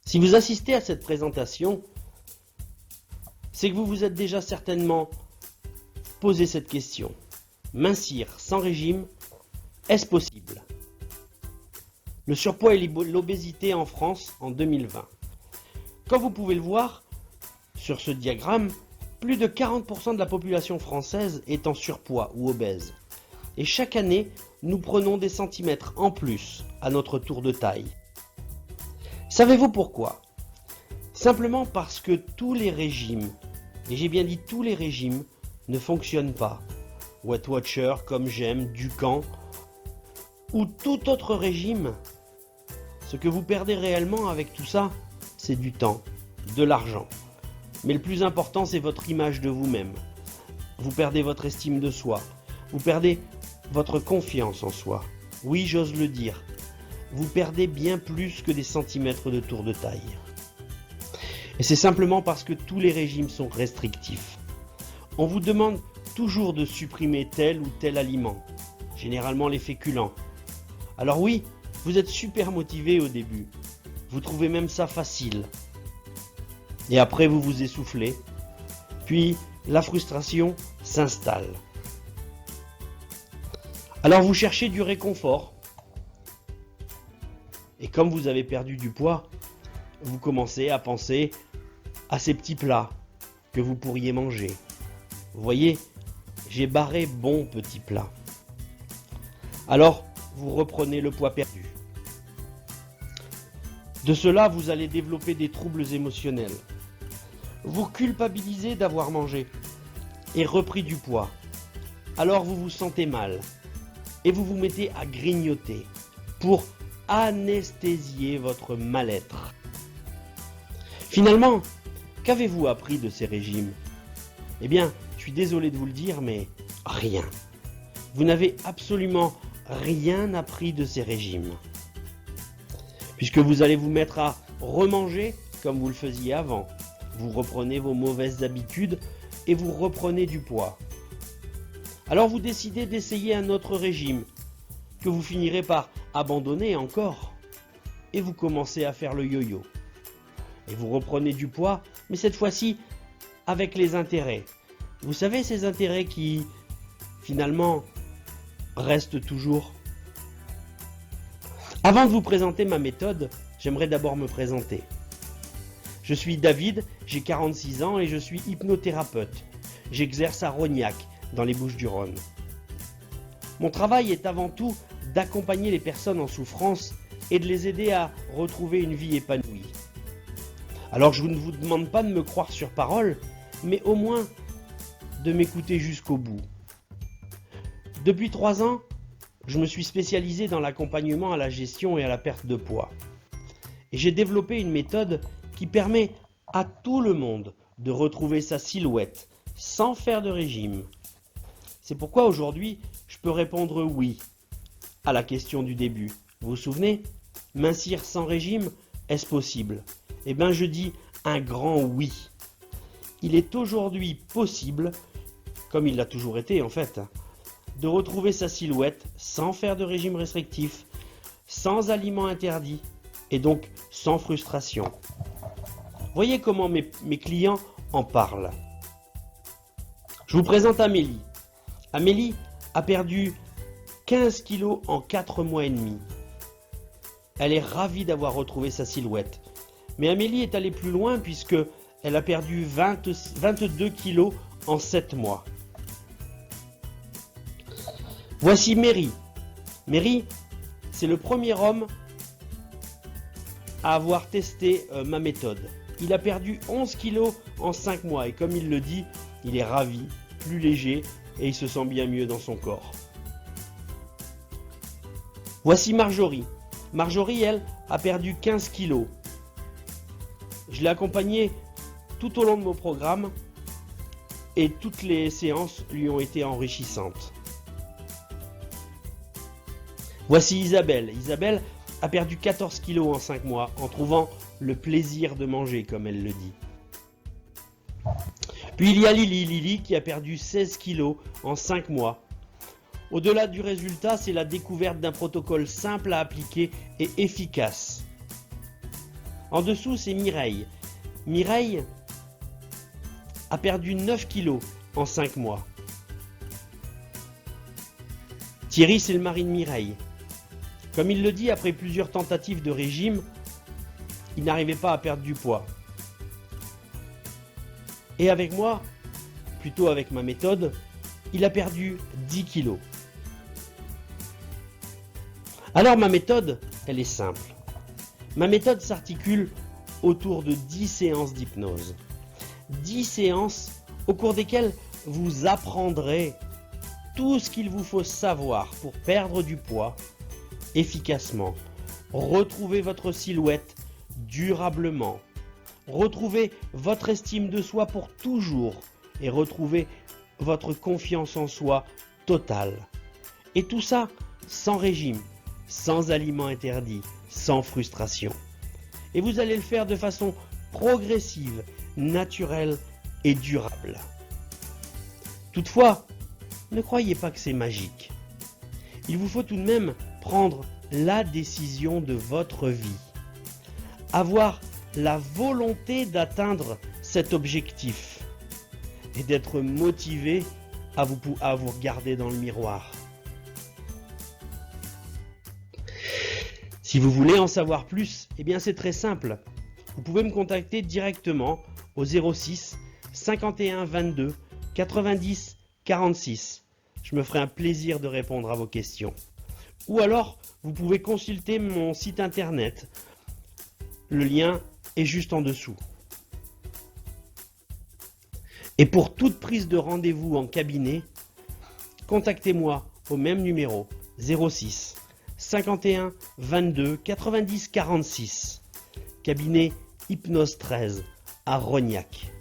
Si vous assistez à cette présentation, c'est que vous vous êtes déjà certainement posé cette question. Mincir sans régime, est-ce possible? Le surpoids et l'obésité en France en 2020. Comme vous pouvez le voir sur ce diagramme, plus de 40% de la population française est en surpoids ou obèse. Et chaque année, nous prenons des centimètres en plus à notre tour de taille. Savez-vous pourquoi? Simplement parce que tous les régimes, et j'ai bien dit tous les régimes, ne fonctionnent pas. Weight Watcher, Comme J'aime, Dukan ou tout autre régime, ce que vous perdez réellement avec tout ça, c'est du temps, de l'argent. Mais le plus important, c'est votre image de vous-même. Vous perdez votre estime de soi. Vous perdez votre confiance en soi. Oui, j'ose le dire. Vous perdez bien plus que des centimètres de tour de taille. Et c'est simplement parce que tous les régimes sont restrictifs. On vous demande toujours de supprimer tel ou tel aliment, généralement les féculents. Alors oui, vous êtes super motivé au début. Vous trouvez même ça facile. Et après vous vous essoufflez. Puis la frustration s'installe. Alors vous cherchez du réconfort. Et comme vous avez perdu du poids, vous commencez à penser à ces petits plats que vous pourriez manger. Vous voyez, j'ai barré bon petit plat. Alors, vous reprenez le poids perdu. De cela, vous allez développer des troubles émotionnels. Vous culpabilisez d'avoir mangé et repris du poids. Alors vous vous sentez mal et vous vous mettez à grignoter pour anesthésier votre mal-être. Finalement, qu'avez-vous appris de ces régimes? Eh bien, je suis désolé de vous le dire, mais rien. Vous n'avez absolument rien appris de ces régimes. Puisque vous allez vous mettre à remanger comme vous le faisiez avant. Vous reprenez vos mauvaises habitudes et vous reprenez du poids. Alors vous décidez d'essayer un autre régime que vous finirez par abandonner encore. Et vous commencez à faire le yo-yo. Et vous reprenez du poids, mais cette fois-ci avec les intérêts. Vous savez, ces intérêts qui, finalement, restent toujours. Avant de vous présenter ma méthode, j'aimerais d'abord me présenter. Je suis David, j'ai 46 ans et je suis hypnothérapeute. J'exerce à Rognac, dans les Bouches-du-Rhône. Mon travail est avant tout d'accompagner les personnes en souffrance et de les aider à retrouver une vie épanouie. Alors je ne vous demande pas de me croire sur parole, mais au moins de m'écouter jusqu'au bout. Depuis 3 ans, je me suis spécialisé dans l'accompagnement à la gestion et à la perte de poids. Et j'ai développé une méthode qui permet à tout le monde de retrouver sa silhouette sans faire de régime. C'est pourquoi aujourd'hui, je peux répondre oui à la question du début. Vous vous souvenez? Mincir sans régime, est-ce possible? Eh bien, je dis un grand oui. Il est aujourd'hui possible, comme il l'a toujours été en fait, de retrouver sa silhouette sans faire de régime restrictif, sans aliments interdits et donc sans frustration. Voyez comment mes clients en parlent. Je vous présente Amélie. Amélie a perdu 15 kilos en 4 mois et demi. Elle est ravie d'avoir retrouvé sa silhouette. Mais Amélie est allée plus loin puisque elle a perdu 22 kilos en 7 mois. Voici Mary. Mary, c'est le premier homme à avoir testé ma méthode. Il a perdu 11 kilos en 5 mois et comme il le dit, il est ravi, plus léger et il se sent bien mieux dans son corps. Voici Marjorie. Marjorie, elle, a perdu 15 kilos. Je l'ai accompagnée tout au long de mon programme et toutes les séances lui ont été enrichissantes. Voici Isabelle. Isabelle a perdu 14 kilos en 5 mois en trouvant le plaisir de manger, comme elle le dit. Puis il y a Lily. Lily qui a perdu 16 kilos en 5 mois. Au-delà du résultat, c'est la découverte d'un protocole simple à appliquer et efficace. En dessous, c'est Mireille. Mireille a perdu 9 kilos en 5 mois. Thierry, c'est le mari de Mireille. Comme il le dit, après plusieurs tentatives de régime, il n'arrivait pas à perdre du poids. Et avec moi, plutôt avec ma méthode, il a perdu 10 kilos. Alors ma méthode, elle est simple. Ma méthode s'articule autour de 10 séances d'hypnose. 10 séances au cours desquelles vous apprendrez tout ce qu'il vous faut savoir pour perdre du poids efficacement, retrouver votre silhouette durablement, retrouver votre estime de soi pour toujours et retrouver votre confiance en soi totale. Et tout ça sans régime, sans aliments interdits, sans frustration. Et vous allez le faire de façon progressive, naturelle et durable. Toutefois, ne croyez pas que c'est magique. Il vous faut tout de même prendre la décision de votre vie. Avoir la volonté d'atteindre cet objectif et d'être motivé à vous regarder dans le miroir. Si vous voulez en savoir plus, eh bien c'est très simple. Vous pouvez me contacter directement au 06 51 22 90 46. Je me ferai un plaisir de répondre à vos questions. Ou alors, vous pouvez consulter mon site internet. Le lien est juste en dessous. Et pour toute prise de rendez-vous en cabinet, contactez-moi au même numéro 06 51 22 90 46. Cabinet Hypnose 13 à Rognac.